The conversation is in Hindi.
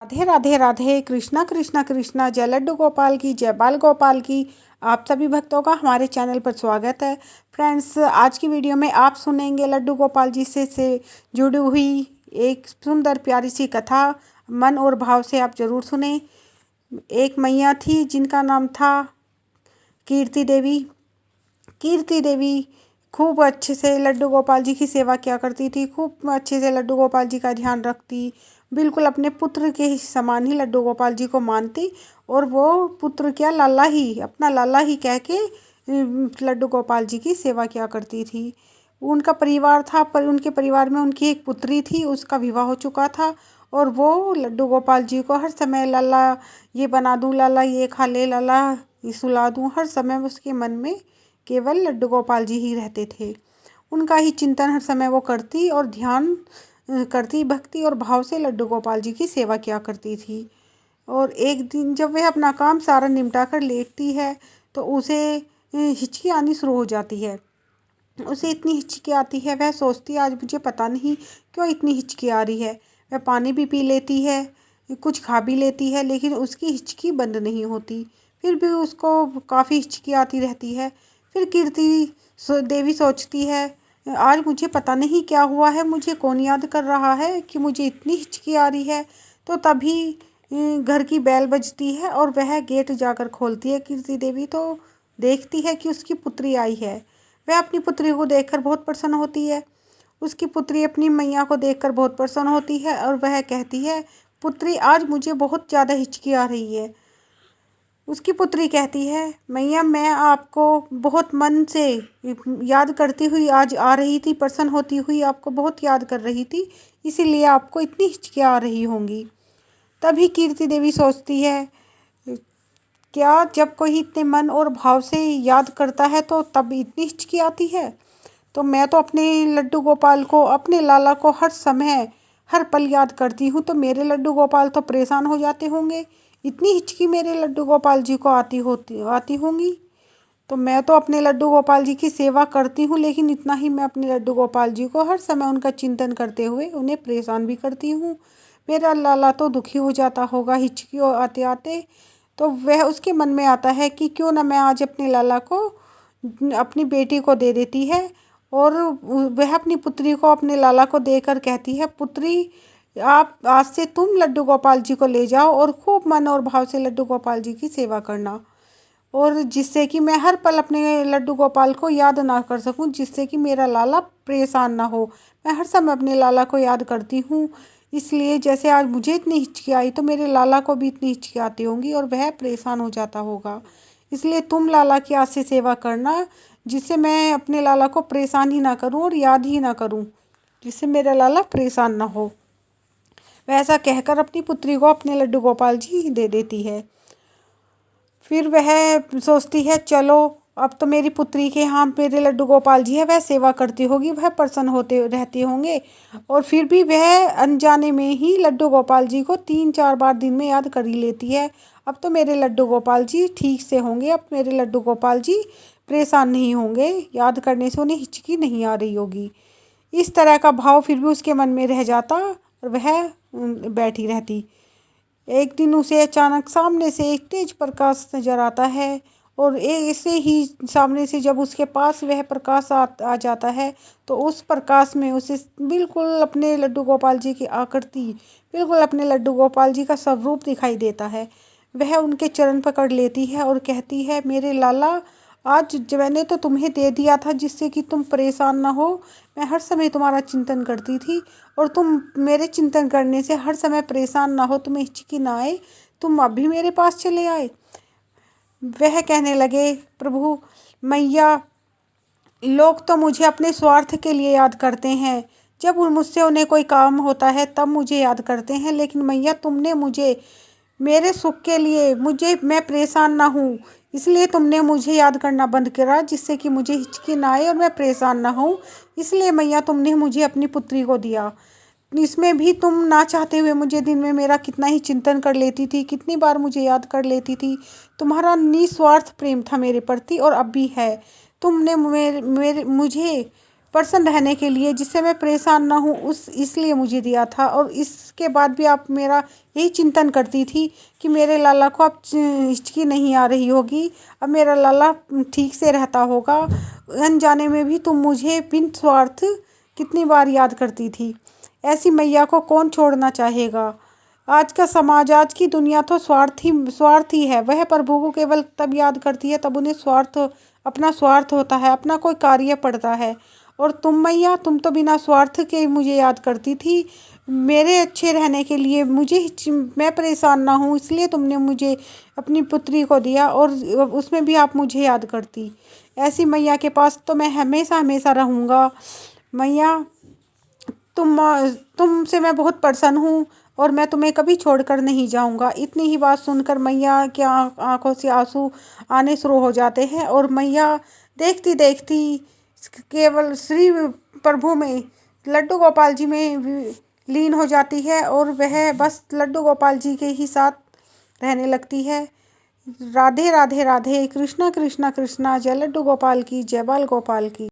राधे राधे राधे। कृष्णा कृष्णा कृष्णा, जय लड्डू गोपाल की, जय बाल गोपाल की। आप सभी भक्तों का हमारे चैनल पर स्वागत है। फ्रेंड्स, आज की वीडियो में आप सुनेंगे लड्डू गोपाल जी से जुड़ी हुई एक सुंदर प्यारी सी कथा। मन और भाव से आप ज़रूर सुने। एक मैया थी जिनका नाम था कीर्ति देवी। कीर्ति देवी खूब अच्छे से लड्डू गोपाल जी की सेवा किया करती थी, खूब अच्छे से लड्डू गोपाल जी का ध्यान रखती, बिल्कुल अपने पुत्र के समान ही लड्डू गोपाल जी को मानती। और वो पुत्र क्या, लाला ही, अपना लाला ही कह के लड्डू गोपाल जी की सेवा किया करती थी। उनका परिवार था, पर उनके परिवार में उनकी एक पुत्री थी, उसका विवाह हो चुका था। और वो लड्डू गोपाल जी को हर समय लाला ये बना दूँ, लाला ये खा ले, लाला ये सुला दूँ, हर समय उसके मन में केवल लड्डू गोपाल जी ही रहते थे। उनका ही चिंतन हर समय वो करती और ध्यान करती, भक्ति और भाव से लड्डू गोपाल जी की सेवा किया करती थी। और एक दिन जब वह अपना काम सारा निपटा कर लेटती है तो उसे हिचकी आनी शुरू हो जाती है। उसे इतनी हिचकी आती है, वह सोचती है आज मुझे पता नहीं क्यों इतनी हिचकी आ रही है। वह पानी भी पी लेती है, कुछ खा भी लेती है, लेकिन उसकी हिचकी बंद नहीं होती। फिर भी उसको काफ़ी हिचकी आती रहती है। फिर कीर्ति देवी सोचती है आज मुझे पता नहीं क्या हुआ है, मुझे कौन याद कर रहा है कि मुझे इतनी हिचकी आ रही है। तो तभी घर की बेल बजती है और वह गेट जाकर खोलती है कीर्ति देवी। तो देखती है कि उसकी पुत्री आई है। वह अपनी पुत्री को देखकर बहुत प्रसन्न होती है। उसकी पुत्री अपनी मैया को देखकर बहुत प्रसन्न होती है और वह कहती है, पुत्री आज मुझे बहुत ज़्यादा हिचकी आ रही है। उसकी पुत्री कहती है, मैया मैं आपको बहुत मन से याद करती हुई आज आ रही थी, प्रसन्न होती हुई आपको बहुत याद कर रही थी, इसीलिए आपको इतनी हिचकियाँ आ रही होंगी। तभी कीर्ति देवी सोचती है, क्या जब कोई इतने मन और भाव से याद करता है तो तब इतनी हिचकी आती है? तो मैं तो अपने लड्डू गोपाल को, अपने लाला को हर समय हर पल याद करती हूँ, तो मेरे लड्डू गोपाल तो परेशान हो जाते होंगे। इतनी हिचकी मेरे लड्डू गोपाल जी को आती होंगी। तो मैं तो अपने लड्डू गोपाल जी की सेवा करती हूँ, लेकिन इतना ही मैं अपने लड्डू गोपाल जी को हर समय उनका चिंतन करते हुए उन्हें परेशान भी करती हूँ। मेरा लाला तो दुखी हो जाता होगा हिचकी आते आते। तो वह उसके मन में आता है कि क्यों ना मैं आज अपने लाला को अपनी बेटी को दे देती है। और वह अपनी पुत्री को अपने लाला को देकर कहती है, पुत्री आप आज से तुम लड्डू गोपाल जी को ले जाओ और खूब मन और भाव से लड्डू गोपाल जी की सेवा करना, और जिससे कि मैं हर पल अपने लड्डू गोपाल को याद ना कर सकूं, जिससे कि मेरा लाला परेशान ना हो। मैं हर समय अपने लाला को याद करती हूँ, इसलिए जैसे आज मुझे इतनी हिचकी आई तो मेरे लाला को भी इतनी हिचकी आती होंगी और वह परेशान हो जाता होगा। इसलिए तुम लाला की आज से सेवा करना, जिससे मैं अपने लाला को परेशान ही ना करूं और याद ही ना करूं, जिससे मेरा लाला परेशान ना हो। वैसा कहकर अपनी पुत्री को अपने लड्डू गोपाल जी दे देती है। फिर वह सोचती है, चलो अब तो मेरी पुत्री के यहाँ मेरे लड्डू गोपाल जी है, वह सेवा करती होगी, वह प्रसन्न होते रहते होंगे। और फिर भी वह अनजाने में ही लड्डू गोपाल जी को 3-4 बार दिन में याद कर ही लेती है। अब तो मेरे लड्डू गोपाल जी ठीक से होंगे, अब मेरे लड्डू गोपाल जी परेशान नहीं होंगे, याद करने से उन्हें हिचकी नहीं आ रही होगी। इस तरह का भाव फिर भी उसके मन में रह जाता और वह बैठी रहती। एक दिन उसे अचानक सामने से एक तेज प्रकाश नजर आता है, और ऐसे ही सामने से जब उसके पास वह प्रकाश आ जाता है तो उस प्रकाश में उसे बिल्कुल अपने लड्डू गोपाल जी की आकृति, बिल्कुल अपने लड्डू गोपाल जी का स्वरूप दिखाई देता है। वह उनके चरण पकड़ लेती है और कहती है, मेरे लाला आज मैंने तो तुम्हें दे दिया था जिससे कि तुम परेशान ना हो। मैं हर समय तुम्हारा चिंतन करती थी और तुम मेरे चिंतन करने से हर समय परेशान ना हो, तुम्हें हिचकी ना आए, तुम अभी मेरे पास चले आए। वह कहने लगे, प्रभु मैया, लोग तो मुझे अपने स्वार्थ के लिए याद करते हैं, जब मुझसे उन्हें कोई काम होता है तब मुझे याद करते हैं, लेकिन मैया तुमने मुझे मेरे सुख के लिए, मुझे मैं परेशान ना हूँ इसलिए तुमने मुझे याद करना बंद करा, जिससे कि मुझे हिचकी ना आए और मैं परेशान ना हूँ। इसलिए मैया तुमने मुझे अपनी पुत्री को दिया। इसमें भी तुम ना चाहते हुए मुझे दिन में मेरा कितना ही चिंतन कर लेती थी, कितनी बार मुझे याद कर लेती थी। तुम्हारा निस्वार्थ प्रेम था मेरे प्रति और अब भी है। तुमने मुझे पर्सन रहने के लिए, जिससे मैं परेशान ना हूँ, इसलिए मुझे दिया था। और इसके बाद भी आप मेरा यही चिंतन करती थी कि मेरे लाला को अब हिचकी नहीं आ रही होगी, अब मेरा लाला ठीक से रहता होगा। अनजाने में भी तुम मुझे बिन स्वार्थ कितनी बार याद करती थी। ऐसी मैया को कौन छोड़ना चाहेगा। आज का समाज, आज की दुनिया तो स्वार्थी है। वह प्रभु को केवल तब याद करती है तब उन्हें अपना स्वार्थ होता है, अपना कोई कार्य पड़ता है। और तुम मैया, तुम तो बिना स्वार्थ के मुझे याद करती थी, मेरे अच्छे रहने के लिए, मैं परेशान ना हूँ इसलिए तुमने मुझे अपनी पुत्री को दिया, और उसमें भी आप मुझे याद करती। ऐसी मैया के पास तो मैं हमेशा हमेशा रहूँगा। मैया, तुमसे मैं बहुत प्रसन्न हूँ और मैं तुम्हें कभी छोड़कर नहीं जाऊँगा। इतनी ही बात सुनकर मैया की आंखों से आंसू आने शुरू हो जाते हैं, और मैया देखती देखती केवल श्री प्रभु में, लड्डू गोपाल जी में लीन हो जाती है, और वह बस लड्डू गोपाल जी के ही साथ रहने लगती है। राधे राधे राधे। कृष्णा कृष्णा कृष्णा। जय लड्डू गोपाल की, जय बाल गोपाल की।